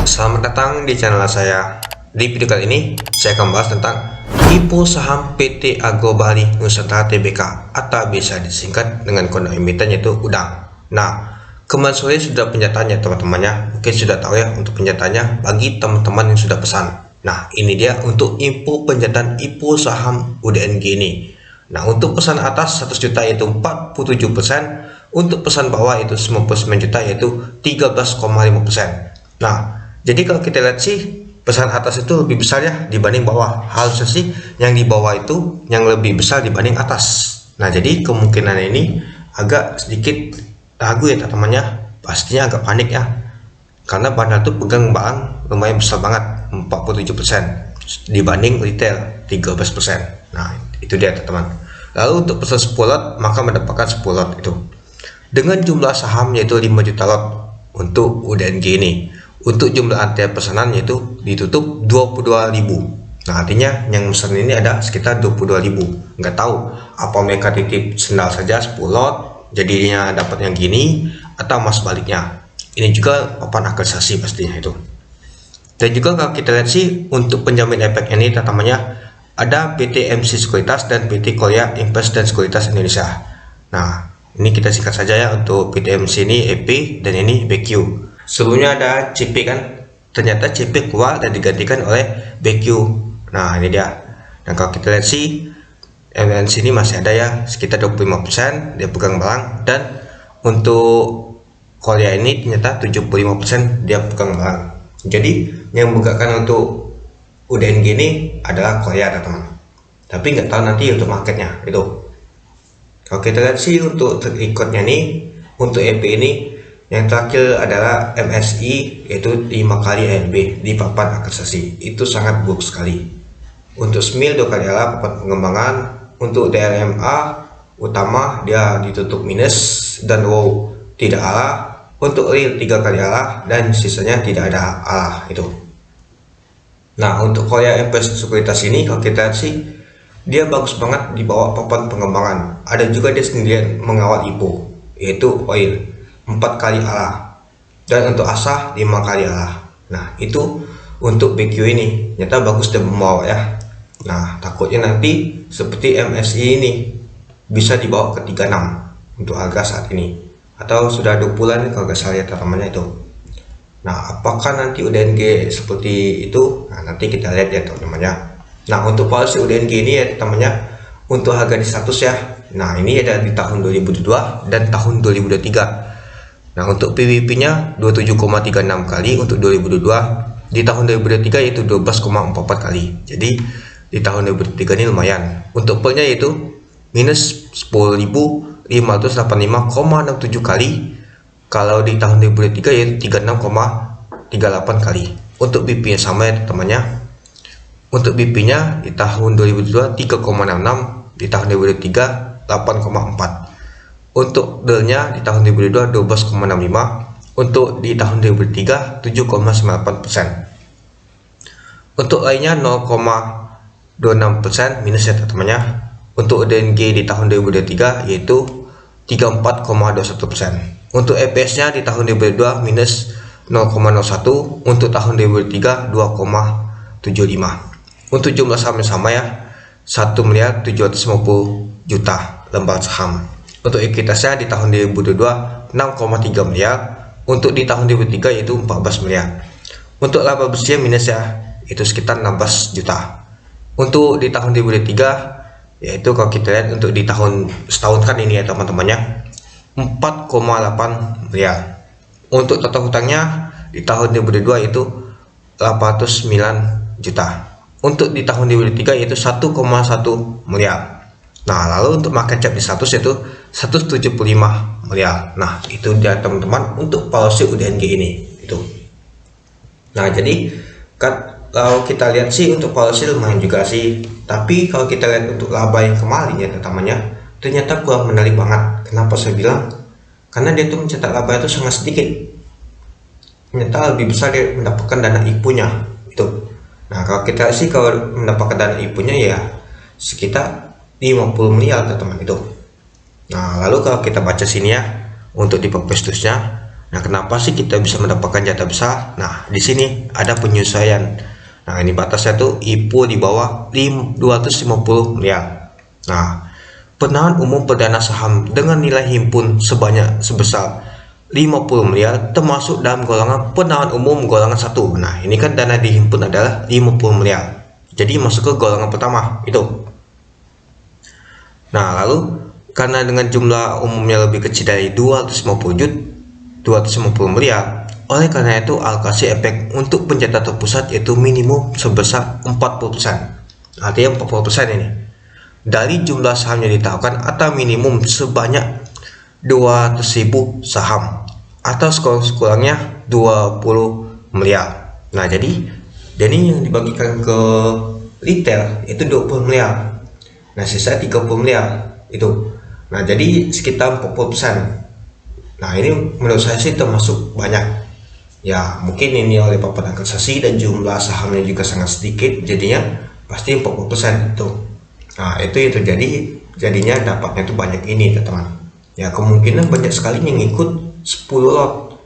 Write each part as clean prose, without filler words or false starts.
Selamat datang di channel saya. Di video kali ini saya akan bahas tentang IPO saham PT Agro Bali Nusantara Tbk atau bisa disingkat dengan kode emiten yaitu UDANG. Nah, kemarin sore sudah penjataannya teman-temannya. Mungkin sudah tahu ya untuk penjataannya bagi teman-teman yang sudah pesan. Nah, ini dia untuk info penjataan IPO saham UDNG ini. Nah, untuk pesan atas 100 juta yaitu 47%, untuk pesan bawah itu 99 juta yaitu 13,5%. Nah, jadi kalau kita lihat sih pesan atas itu lebih besar ya dibanding bawah. Harusnya sih yang di bawah itu yang lebih besar dibanding atas. Nah, jadi kemungkinan ini agak sedikit ragu ya teman-temannya. Pastinya agak panik ya. Karena bandar tuh pegang barang lumayan besar banget, 47% dibanding retail 13%. Nah, itu dia teman-teman. Lalu untuk pesan 10 lot maka mendapatkan 10 lot itu dengan jumlah saham yaitu 5 juta lot untuk UDNG ini. Untuk jumlah antrian pesanan yaitu ditutup 22.000. Nah, artinya yang pesan ini ada sekitar 22.000. Nggak tahu apa mereka titip sendal saja 10 lot jadinya dapat yang gini atau mas baliknya. Ini juga papan aktualisasi pastinya itu. Dan juga kalau kita lihat sih untuk penjamin efek ini namanya ada PT MC Sekuritas dan PT Korea Invest dan Sekuritas Indonesia. Nah, ini kita singkat saja ya untuk PT MC ini EP dan ini BQ. Sebelumnya ada CP kan, ternyata CP keluar dan digantikan oleh BQ. Nah, ini dia. Dan kalau kita lihat sih MNC ini masih ada ya sekitar 25% dia pegang barang, dan untuk Korea ini ternyata 75% dia pegang barang. Jadi yang membukakan untuk UDNG ini adalah Korea teman-teman. Tapi nggak tahu nanti untuk marketnya itu. Kalau kita lihat sih untuk terikutnya nih untuk EP ini yang terakhir adalah MSI yaitu 5 kali ANB di papan aktualisasi. Itu sangat buruk sekali. Untuk SMIL 2 kali arah papan pengembangan. Untuk DRMA utama dia ditutup minus dan WOW tidak arah. Untuk real 3 kali arah dan sisanya tidak ada arah itu. Nah, untuk Korea Invest Sekuritas ini kalau kita lihat sih dia bagus banget di bawah papan pengembangan. Ada juga dia sendirian mengawal IPO yaitu oil 4 kali arah, dan untuk ASA 5 kali arah. Nah, itu untuk BQ ini ternyata bagus dan membawa ya. Nah, takutnya nanti seperti MSI ini bisa dibawa ke 36 untuk harga saat ini, atau sudah 20 bulan kalau nggak salah ya teman-temannya itu. Nah, apakah nanti UDNG seperti itu? Nah, nanti kita lihat ya teman-temannya. Nah, untuk policy UDNG ini ya teman-temannya untuk harga di 100 ya. Nah, ini ada di tahun 2022 dan tahun 2023. Nah, untuk PWP-nya 27,36 kali untuk 2022, di tahun 2023 yaitu 12,44 kali. Jadi di tahun 2023 ini lumayan. Untuk PEL-nya yaitu minus 10.585,67 kali. Kalau di tahun 2023 yaitu 36,38 kali. Untuk BP-nya sama ya temannya. Untuk BP-nya di tahun 2022 3,66, di tahun 2023 8,4. Untuk DEL-nya di tahun 2022 12,65, untuk di tahun 2023 7,98%. Untuk lainnya 0,26% minus ya teman-temannya. Untuk UDNG di tahun 2023 yaitu 34,21%. Untuk EPS-nya di tahun 2022 minus 0,01, untuk tahun 2023 2,75. Untuk jumlah saham sama ya 1.750 juta lembar saham. Untuk ekuitasnya di tahun 2022 6,3 miliar, untuk di tahun 2023 yaitu 14 miliar. Untuk laba bersih minus ya itu sekitar 16 juta. Untuk di tahun 2023 yaitu kalau kita lihat untuk di tahun setahun kan ini ya teman-temannya 4,8 miliar. Untuk total hutangnya di tahun 2022 itu 809 juta. Untuk di tahun 2023 yaitu 1,1 miliar. Nah, lalu untuk market cap di 100 yaitu 175 miliar. Nah, itu dia teman-teman untuk policy UDNG ini itu. Nah, jadi kan kalau kita lihat sih untuk policy lumayan juga sih. Tapi kalau kita lihat untuk laba yang kemarin ya teman-temannya ternyata kurang menarik banget. Kenapa saya bilang? Karena dia tuh mencetak laba itu sangat sedikit. Ternyata lebih besar dia mendapatkan dana IPO-nya itu. Nah, kalau kita sih kalau mendapatkan dana IPO-nya ya sekitar 50 miliar teman-teman itu. Nah, lalu kalau kita baca sini ya untuk di prospektusnya Nah, kenapa sih kita bisa mendapatkan jatah besar? Nah, di sini ada penyesuaian. Nah, ini batasnya tuh IPO di bawah 250 miliar. Nah, penahan umum perdana saham dengan nilai himpun sebesar 50 miliar termasuk dalam golongan penahan umum golongan 1. Nah, ini kan dana dihimpun adalah 50 miliar. Jadi masuk ke golongan pertama itu. Nah, lalu karena dengan jumlah umumnya lebih kecil dari 250 miliar, oleh karena itu alokasi efek untuk pencetak terpusat yaitu minimum sebesar 40%. Artinya 40% ini dari jumlah saham yang ditawarkan atau minimum sebanyak 200.000 saham atau sekurang-kurangnya 20 miliar. Nah, jadi ini yang dibagikan ke retail itu 20 miliar. Nah, sisa 30 miliar itu. Nah, jadi sekitar 40%. Nah, ini menurut saya sih termasuk banyak. Ya, mungkin ini oleh paparan kasasi dan jumlah sahamnya juga sangat sedikit, jadinya pasti 40% itu. Nah, itu yang terjadi, jadinya dapatnya itu banyak ini, teman-teman. Ya, kemungkinan banyak sekali yang ikut 10 lot.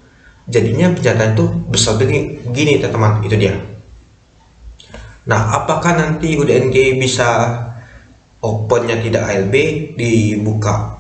Jadinya penjatahan itu besar begini, teman-teman. Itu dia. Nah, apakah nanti UDNG bisa opennya tidak ALB dibuka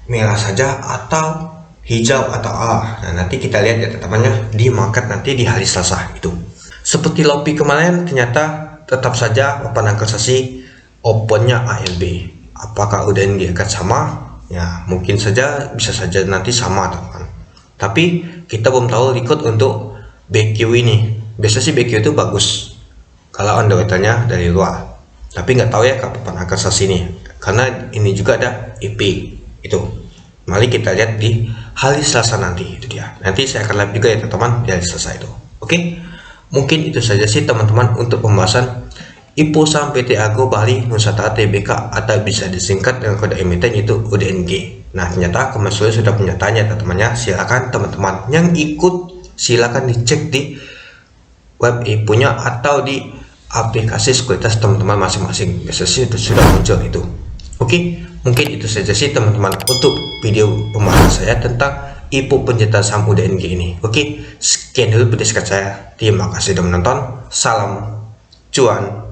merah saja atau hijau atau A? Nah, nanti kita lihat ya teman-temannya di market nanti di hari Selasa itu. Seperti Lopi kemarin ternyata tetap saja paparan kasasi opennya ALB. Apakah UDNG akan sama? Ya, mungkin saja, bisa saja nanti sama teman-teman. Tapi kita belum tahu record untuk BQ ini. Biasa sih BQ itu bagus kalau underwriternya dari luar. Tapi nggak tahu ya kapan akan kasasi ini, karena ini juga ada IP itu. Mari kita lihat di hari Selasa nanti, itu dia. Nanti saya akan live juga ya teman-teman di hari Selasa itu. Oke, mungkin itu saja sih teman-teman untuk pembahasan IPO saham PT Agro Bali Nusantara Tbk atau bisa disingkat dengan kode emiten yaitu UDNG. Nah, ternyata kemarin sudah punya tanya teman-temannya. Silakan teman-teman yang ikut silakan dicek di web IPO-nya atau di aplikasi sekuritas teman-teman masing-masing. Biasanya sudah muncul itu. Oke, mungkin itu saja sih teman-teman untuk video pembahasan saya tentang IPO pencetak saham UDNG ini. Oke, sekian dulu video saya. Terima kasih sudah menonton. Salam cuan.